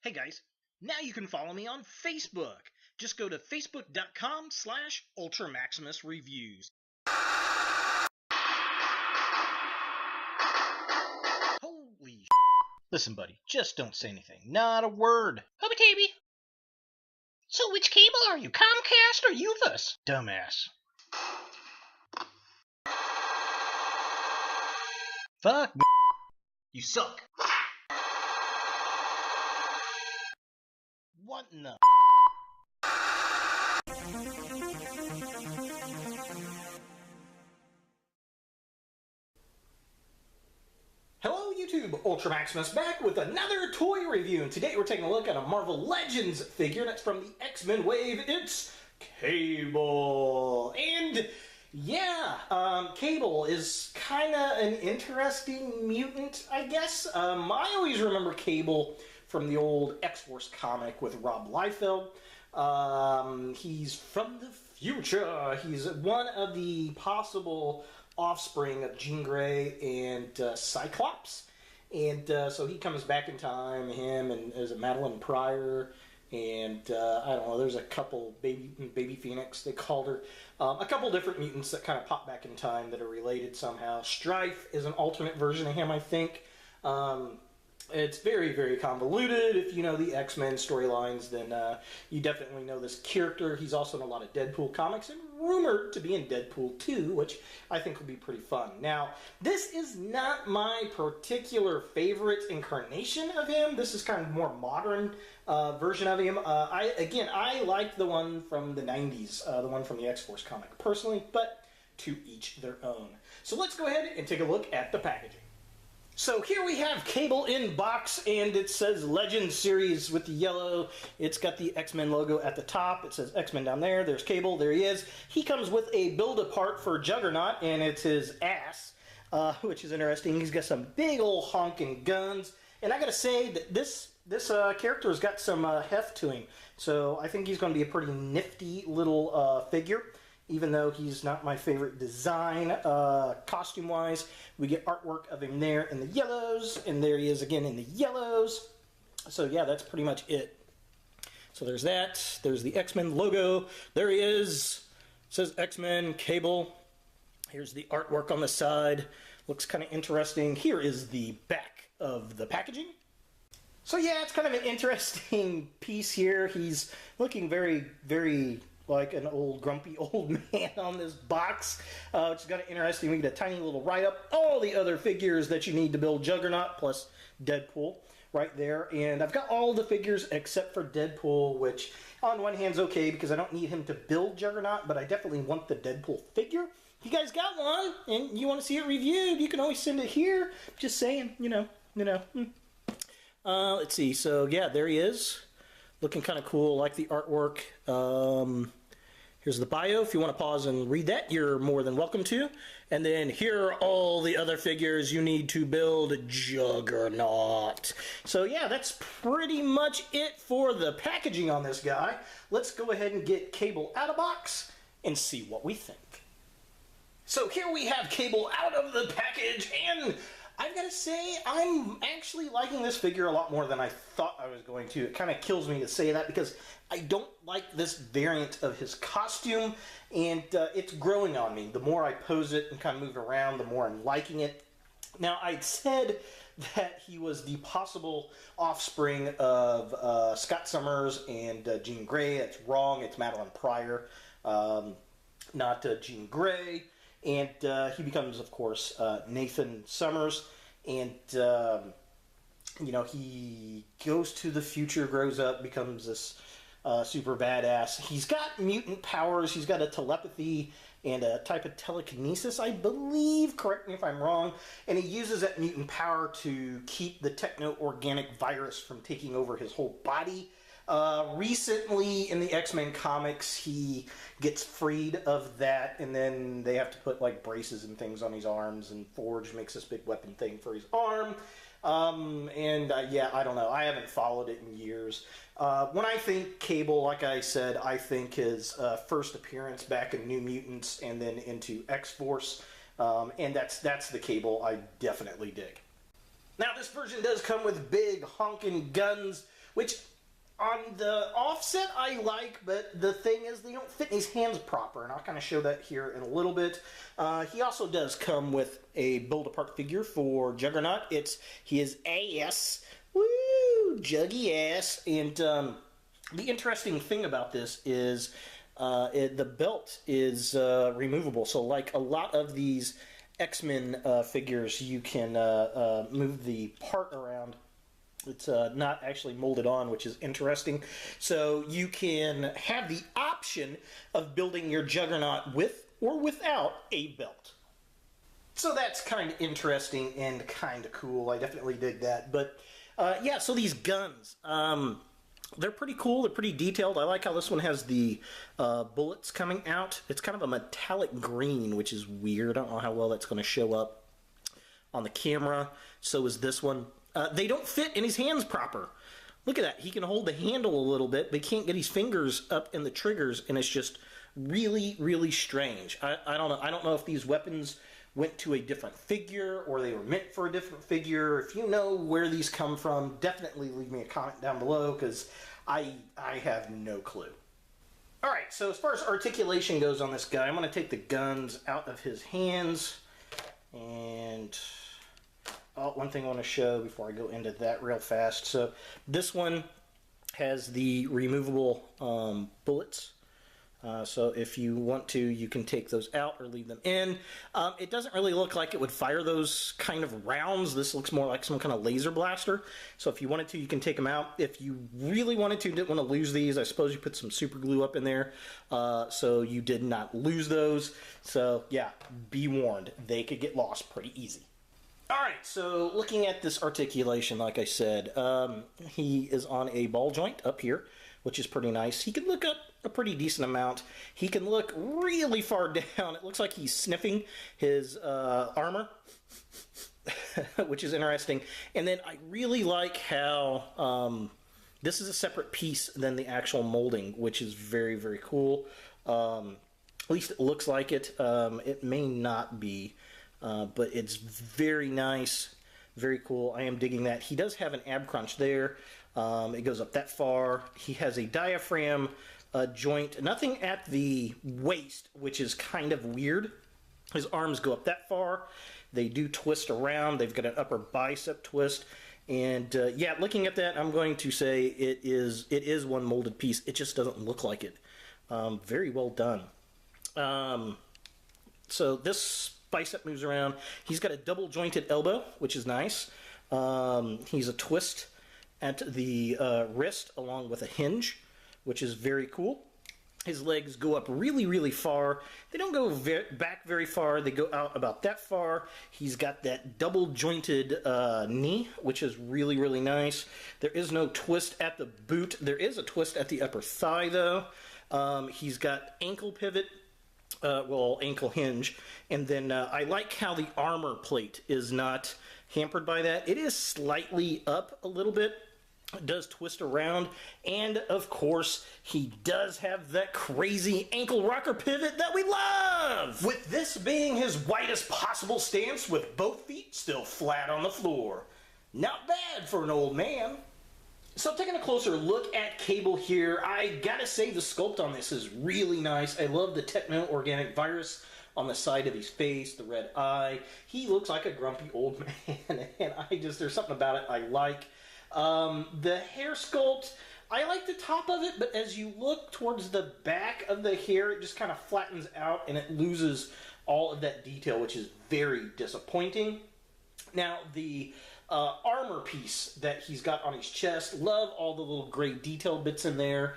Hey guys, now you can follow me on Facebook. Just go to facebook.com/UltraMaximusReviews. Holy sh**. Listen, buddy, just don't say anything. Not a word. Hobby-tabby. So which cable are you, Comcast or Uvus? Dumbass. Fuck me. You suck. What in the... Hello YouTube, Ultra Maximus back with another toy review, and today we're taking a look at a Marvel Legends figure that's from the X-Men wave. It's Cable. And yeah, Cable is kind of an interesting mutant, I guess. I always remember Cable from the old X-Force comic with Rob Liefeld. He's from the future. He's one of the possible offspring of Jean Grey and Cyclops, and so he comes back in time. Him and is it Madeline Pryor, and I don't know. There's a couple baby Phoenix they called her. A couple different mutants that kind of pop back in time that are related somehow. Strife is an alternate version of him, I think. It's very, very convoluted. If you know the X-Men storylines, then you definitely know this character. He's also in a lot of Deadpool comics and rumored to be in Deadpool 2, which I think will be pretty fun. Now, this is not my particular favorite incarnation of him. This is kind of a more modern version of him. I like the one from the 90s, the one from the X-Force comic personally, but to each their own. So let's go ahead and take a look at the packaging. So here we have Cable in box, and it says Legends series with the yellow. It's got the X-Men logo at the top. It says X-Men down there. There's Cable. There he is. He comes with a build-apart for Juggernaut, and it's his ass, which is interesting. He's got some big old honking guns, and I gotta say that this character's got some heft to him. So I think he's going to be a pretty nifty little figure, even though he's not my favorite design. Costume-wise, we get artwork of him there in the yellows, and there he is again in the yellows. So yeah, that's pretty much it. So there's that. There's the X-Men logo. There he is. It says X-Men, Cable. Here's the artwork on the side. Looks kind of interesting. Here is the back of the packaging. So yeah, it's kind of an interesting piece here. He's looking very, very like an old grumpy old man on this box, which is kind of interesting. We get a tiny little write-up, all the other figures that you need to build Juggernaut plus Deadpool right there. And I've got all the figures except for Deadpool, which on one hand's okay because I don't need him to build Juggernaut, but I definitely want the Deadpool figure. If you guys got one and you want to see it reviewed, you can always send it here. Just saying, you know. Let's see. So yeah, there he is, looking kind of cool. Like the artwork. Here's the bio. If you want to pause and read that, you're more than welcome to. And then here are all the other figures you need to build Juggernaut. So yeah, that's pretty much it for the packaging on this guy. Let's go ahead and get Cable out of box and see what we think. So here we have Cable out of the package, and I've got to say, I'm actually liking this figure a lot more than I thought I was going to. It kind of kills me to say that because I don't like this variant of his costume, and it's growing on me. The more I pose it and kind of move around, the more I'm liking it. Now, I'd said that he was the possible offspring of Scott Summers and Jean Grey. That's wrong. It's Madeline Pryor, not Jean Grey. And he becomes, of course, Nathan Summers. And, you know, he goes to the future, grows up, becomes this super badass. He's got mutant powers. He's got a telepathy and a type of telekinesis, I believe. Correct me if I'm wrong. And he uses that mutant power to keep the techno-organic virus from taking over his whole body. Recently in the X-Men comics, he gets freed of that, and then they have to put like braces and things on his arms, and Forge makes this big weapon thing for his arm. Yeah, I don't know. I haven't followed it in years. When I think Cable, like I said, I think his first appearance back in New Mutants and then into X-Force, and that's the Cable I definitely dig. Now, this version does come with big honking guns, which on the offset I like, but the thing is they don't fit in his hands proper, and I'll kind of show that here in a little bit. He also does come with a build-apart figure for Juggernaut. It's his ass. Woo! Juggy ass. And the interesting thing about this is the belt is removable. So like a lot of these X-Men figures, you can move the part around. It's not actually molded on, which is interesting. So you can have the option of building your Juggernaut with or without a belt. So that's kind of interesting and kind of cool. I definitely dig that. But yeah, so these guns, they're pretty cool. They're pretty detailed. I like how this one has the bullets coming out. It's kind of a metallic green, which is weird. I don't know how well that's going to show up on the camera. So is this one. They don't fit in his hands proper. Look at that. He can hold the handle a little bit, but he can't get his fingers up in the triggers, and it's just really, really strange. I don't know. I don't know if these weapons went to a different figure or they were meant for a different figure. If you know where these come from, definitely leave me a comment down below, because I have no clue. Alright, so as far as articulation goes on this guy, I'm going to take the guns out of his hands. And one thing I want to show before I go into that real fast. So this one has the removable bullets. So if you want to, you can take those out or leave them in. It doesn't really look like it would fire those kind of rounds. This looks more like some kind of laser blaster. So if you wanted to, you can take them out. If you really wanted to, didn't want to lose these, I suppose you put some super glue up in there so you did not lose those. So yeah, be warned, they could get lost pretty easy. Alright, so looking at this articulation, like I said, he is on a ball joint up here, which is pretty nice. He can look up a pretty decent amount. He can look really far down. It looks like he's sniffing his armor, which is interesting. And then I really like how this is a separate piece than the actual molding, which is very, very cool. At least it looks like it. It may not be. But it's very nice, very cool. I am digging that. He does have an ab crunch there. It goes up that far. He has a diaphragm joint, nothing at the waist, which is kind of weird. His arms go up that far. They do twist around. They've got an upper bicep twist. And yeah, looking at that, I'm going to say it is one molded piece. It just doesn't look like it. Very well done. So this bicep moves around. He's got a double jointed elbow, which is nice. He's a twist at the wrist along with a hinge, which is very cool. His legs go up really, really far. They don't go back very far. They go out about that far. He's got that double jointed knee, which is really, really nice. There is no twist at the boot. There is a twist at the upper thigh, though. He's got ankle pivot. Well, ankle hinge, and then I like how the armor plate is not hampered by that. It is slightly up a little bit. It does twist around, and of course, he does have that crazy ankle rocker pivot that we love! With this being his widest possible stance with both feet still flat on the floor. Not bad for an old man. So taking a closer look at Cable here, I gotta say the sculpt on this is really nice. I love the techno-organic virus on the side of his face, the red eye. He looks like a grumpy old man, and there's something about it I like. The hair sculpt, I like the top of it, but as you look towards the back of the hair, it just kind of flattens out and it loses all of that detail, which is very disappointing. Now, the armor piece that he's got on his chest, love all the little gray detail bits in there.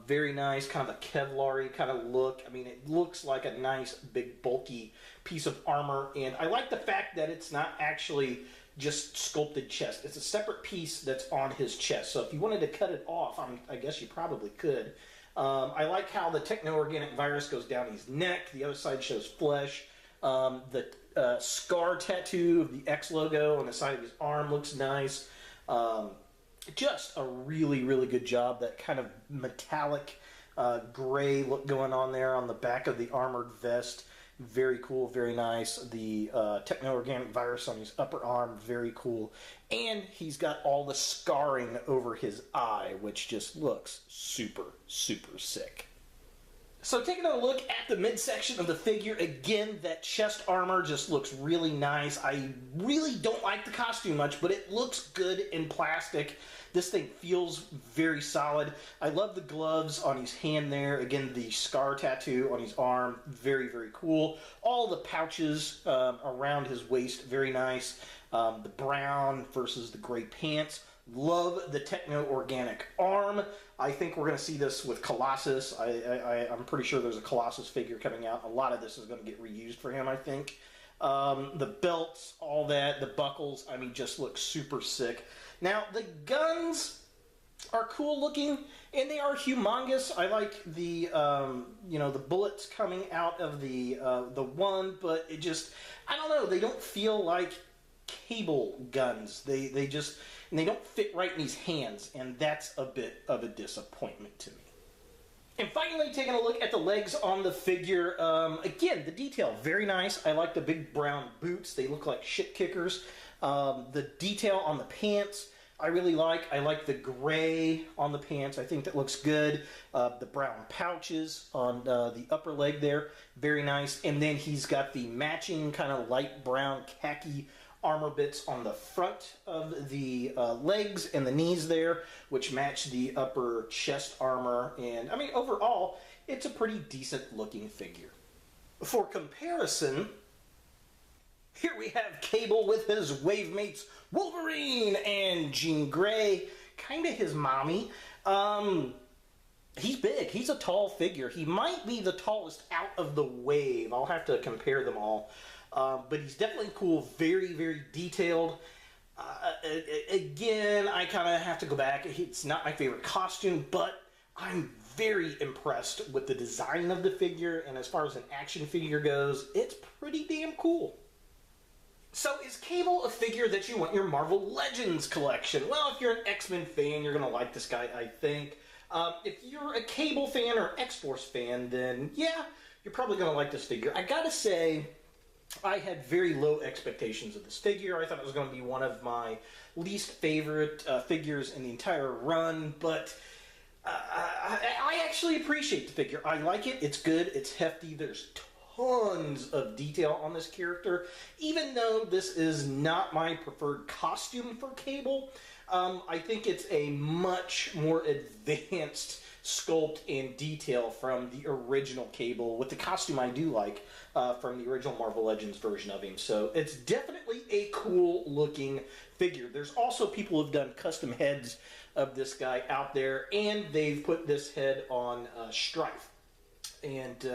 Very nice, kind of a Kevlar-y kind of look. I mean, it looks like a nice, big, bulky piece of armor, and I like the fact that it's not actually just sculpted chest. It's a separate piece that's on his chest, so if you wanted to cut it off, I guess you probably could. I like how the techno-organic virus goes down his neck. The other side shows flesh. The scar tattoo of the X logo on the side of his arm looks nice. Just a really, really good job. That kind of metallic gray look going on there on the back of the armored vest. very cool, very nice. The techno-organic virus on his upper arm, very cool. And he's got all the scarring over his eye, which just looks super, super sick. So taking a look at the midsection of the figure, again, that chest armor just looks really nice. I really don't like the costume much, but it looks good in plastic. This thing feels very solid. I love the gloves on his hand there. Again, the scar tattoo on his arm, very, very cool. All the pouches around his waist, very nice. The brown versus the gray pants. Love the techno-organic arm. I think we're going to see this with Colossus. I'm pretty sure there's a Colossus figure coming out. A lot of this is going to get reused for him, I think. The belts, all that, the buckles, I mean, just look super sick. Now, the guns are cool looking, and they are humongous. I like the, the bullets coming out of the one, but it just, I don't know, they don't feel like Cable guns. They just, and they don't fit right in his hands, and that's a bit of a disappointment to me. And finally, taking a look at the legs on the figure, again, the detail, very nice. I like the big brown boots. They look like shit kickers. The detail on the pants, I really like. I like the gray on the pants. I think that looks good. The brown pouches on the upper leg there, very nice. And then he's got the matching kind of light brown khaki armor bits on the front of the legs and the knees there, which match the upper chest armor. And, I mean, overall, it's a pretty decent looking figure. For comparison, here we have Cable with his wave mates Wolverine and Jean Grey, kind of his mommy. He's big. He's a tall figure. He might be the tallest out of the wave. I'll have to compare them all. But he's definitely cool, very, very detailed. Again, I kind of have to go back. It's not my favorite costume, but I'm very impressed with the design of the figure, and as far as an action figure goes, it's pretty damn cool. So is Cable a figure that you want in your Marvel Legends collection? Well, if you're an X-Men fan, you're going to like this guy, I think. If you're a Cable fan or X-Force fan, then yeah, you're probably going to like this figure. I gotta say, I had very low expectations of this figure. I thought it was going to be one of my least favorite figures in the entire run, but I actually appreciate the figure. I like it. It's good. It's hefty. There's tons of detail on this character. Even though this is not my preferred costume for Cable, I think it's a much more advanced sculpt and detail from the original Cable, with the costume I do like from the original Marvel Legends version of him. So it's definitely a cool looking figure. There's also people who've done custom heads of this guy out there, and they've put this head on Strife. And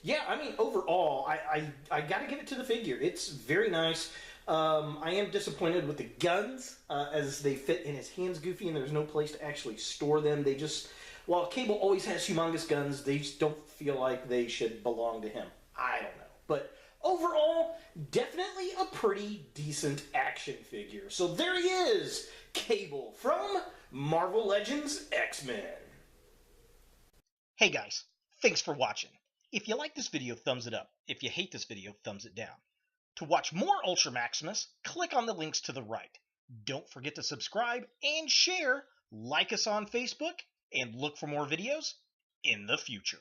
yeah, I mean, overall, I gotta give it to the figure. It's very nice. I am disappointed with the guns, as they fit in his hands goofy, and there's no place to actually store them. They just, while Cable always has humongous guns, they just don't feel like they should belong to him. I don't know. But overall, definitely a pretty decent action figure. So there he is, Cable from Marvel Legends X-Men. Hey guys, thanks for watching. If you like this video, thumbs it up. If you hate this video, thumbs it down. To watch more Ultra Maximus, click on the links to the right. Don't forget to subscribe and share, like us on Facebook, and look for more videos in the future.